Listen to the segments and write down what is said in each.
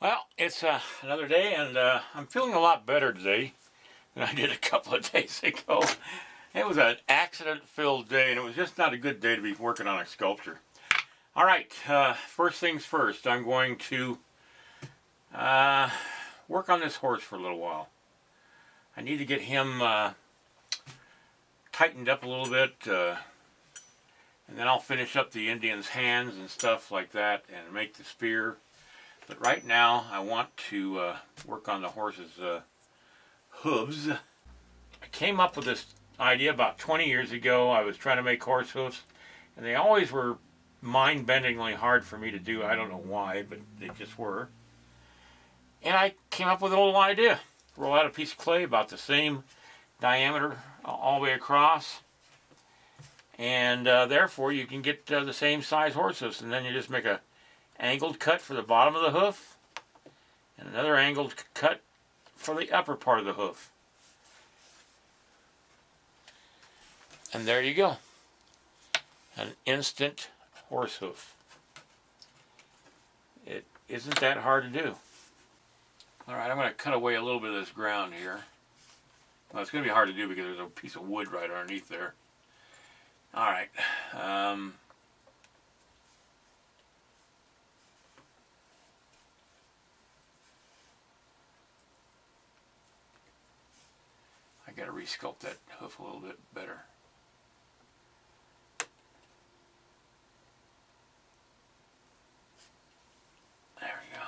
Well, it's another day, and I'm feeling a lot better today than I did a couple of days ago. It was an accident-filled day, and it was just not a good day to be working on a sculpture. All right, first things first, I'm going to work on this horse for a little while. I need to get him tightened up a little bit, and then I'll finish up the Indian's hands and stuff like that and make the spear. But right now, I want to work on the horse's hooves. I came up with this idea about 20 years ago. I was trying to make horse hooves, and they always were mind-bendingly hard for me to do. I don't know why, but they just were. And I came up with an old idea. Roll out a piece of clay about the same diameter all the way across, and therefore you can get the same size horse hooves, and then you just make a angled cut for the bottom of the hoof and another angled cut for the upper part of the hoof. And there you go. An instant horse hoof. It isn't that hard to do. Alright, I'm going to cut away a little bit of this ground here. Well, it's going to be hard to do because there's a piece of wood right underneath there. Alright. I got to resculpt that hoof a little bit better. There we go.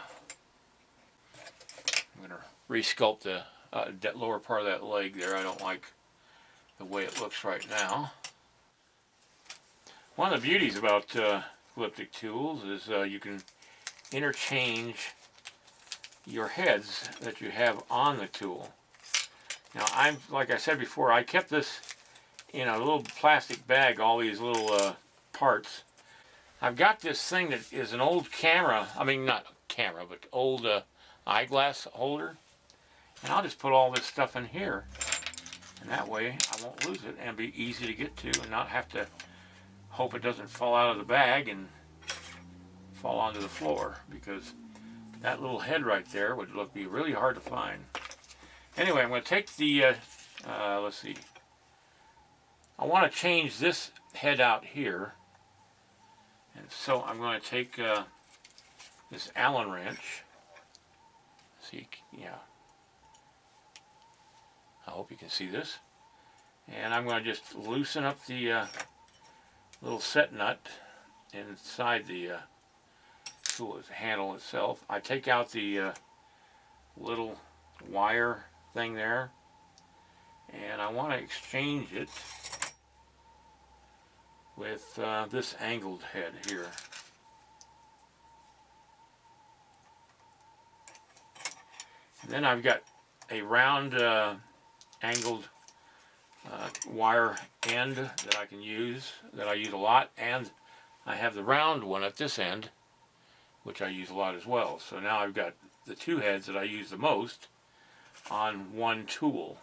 I'm going to resculpt the lower part of that leg there. I don't like the way it looks right now. One of the beauties about sculpting tools is you can interchange your heads that you have on the tool. Now, like I said before, I kept this in a little plastic bag, all these little parts. I've got this thing that is an old camera, I mean not camera, but old eyeglass holder. And I'll just put all this stuff in here. And that way I won't lose it and be easy to get to and not have to hope it doesn't fall out of the bag and fall onto the floor, because that little head right there would be really hard to find. Anyway, I'm going to take the, let's see, I want to change this head out here, and so I'm going to take this Allen wrench, see, yeah, I hope you can see this, and I'm going to just loosen up the little set nut inside the tool handle itself. I take out the little wire thing there, and I want to exchange it with this angled head here. And then I've got a round angled wire end that I can use, that I use a lot, and I have the round one at this end, which I use a lot as well. So now I've got the two heads that I use the most on one tool.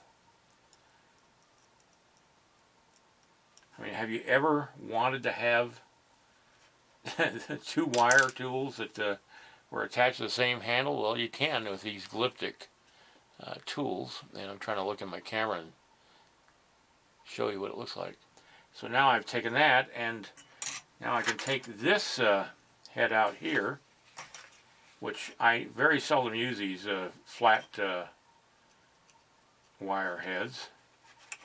I mean, have you ever wanted to have two wire tools that were attached to the same handle? Well, you can with these Sculpting tools. And I'm trying to look at my camera and show you what it looks like. So now I've taken that, and now I can take this head out here, which I very seldom use these flat wire heads,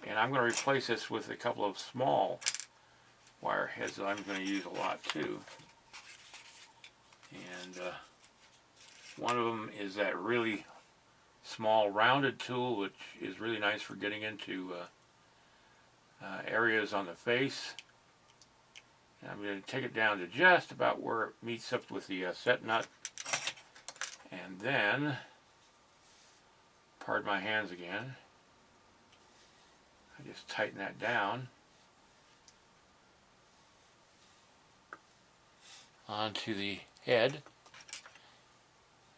and I'm going to replace this with a couple of small wire heads that I'm going to use a lot too. And one of them is that really small rounded tool, which is really nice for getting into areas on the face. And I'm going to take it down to just about where it meets up with the set nut, and then, pardon my hands again, I just tighten that down onto the head,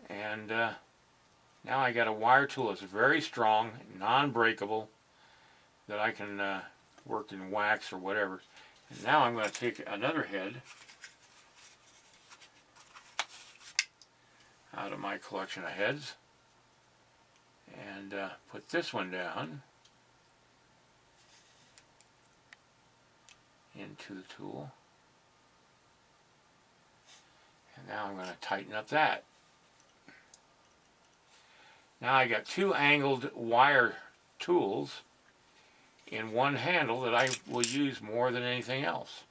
and now I got a wire tool that's very strong, non-breakable, that I can work in wax or whatever. And now I'm going to take another head out of my collection of heads and put this one down into the tool. And now I'm going to tighten up that. Now I got two angled wire tools in one handle that I will use more than anything else.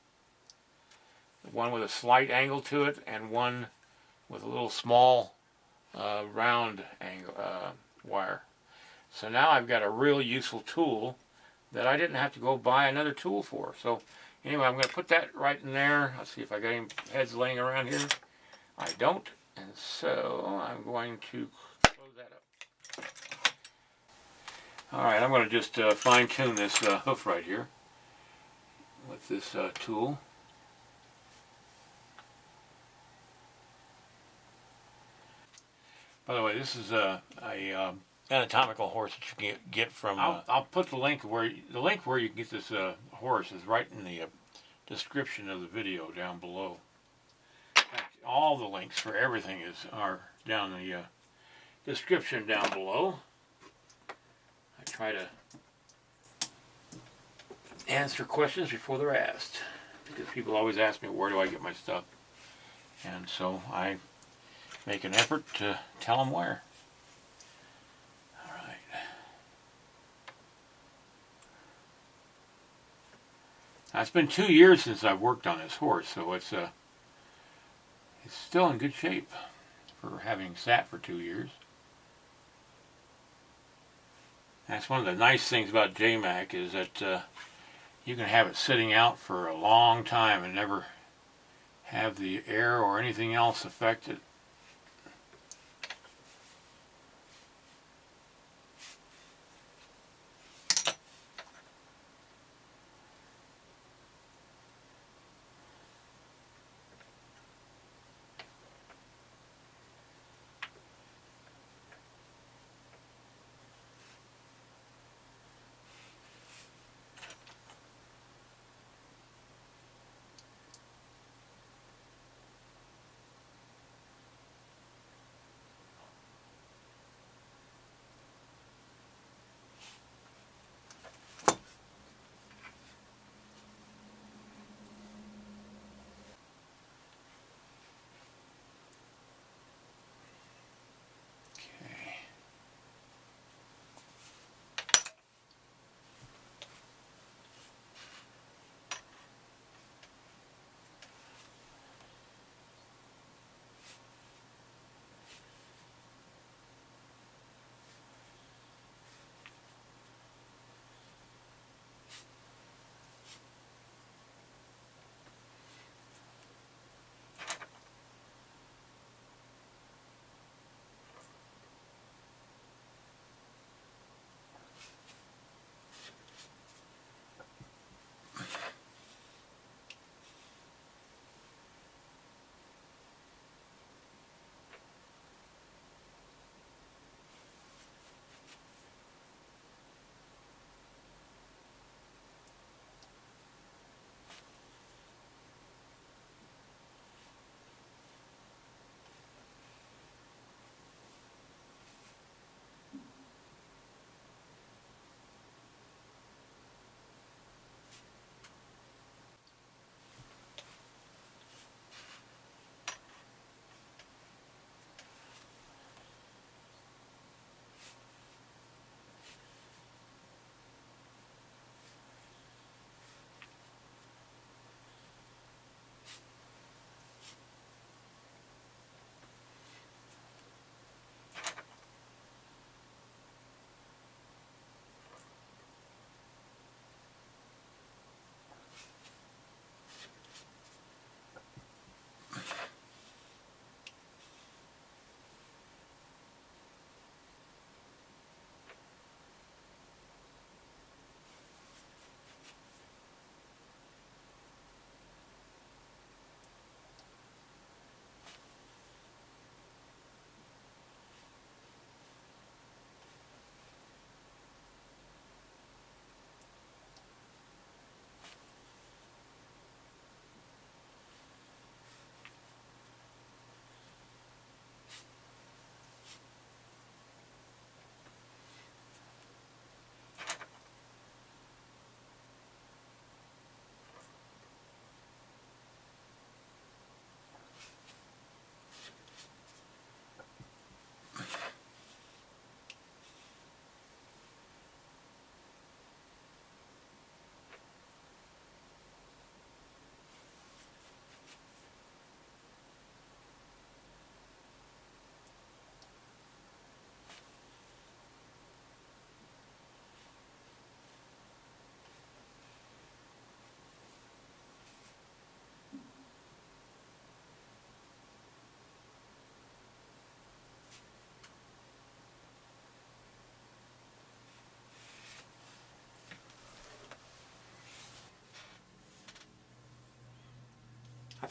One with a slight angle to it and one with a little small round angle wire. So now I've got a real useful tool that I didn't have to go buy another tool for. So anyway, I'm going to put that right in there. Let's see if I got any heads laying around here. I don't, and so I'm going to close that up. Alright, I'm going to just fine tune this hoof right here with this tool. By the way, this is a anatomical horse that you can get from. I'll put the link where you can get this horse is right in the description of the video down below. In fact, all the links for everything are down in the description down below. I try to answer questions before they're asked, because people always ask me where do I get my stuff, and so I make an effort to tell them where. Alright. Now, it's been 2 years since I've worked on this horse, so it's still in good shape for having sat for 2 years. That's one of the nice things about JMac is that you can have it sitting out for a long time and never have the air or anything else affect it.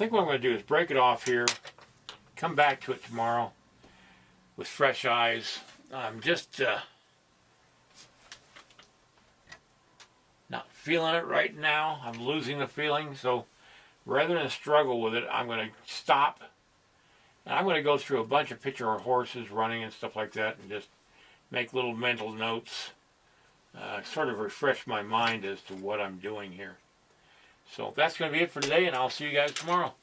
think what I'm going to do is break it off here, come back to it tomorrow with fresh eyes. I'm just not feeling it right now. I'm losing the feeling, so rather than struggle with it, I'm going to stop. And I'm going to go through a bunch of picture horses running and stuff like that and just make little mental notes, sort of refresh my mind as to what I'm doing here. So that's going to be it for today, and I'll see you guys tomorrow.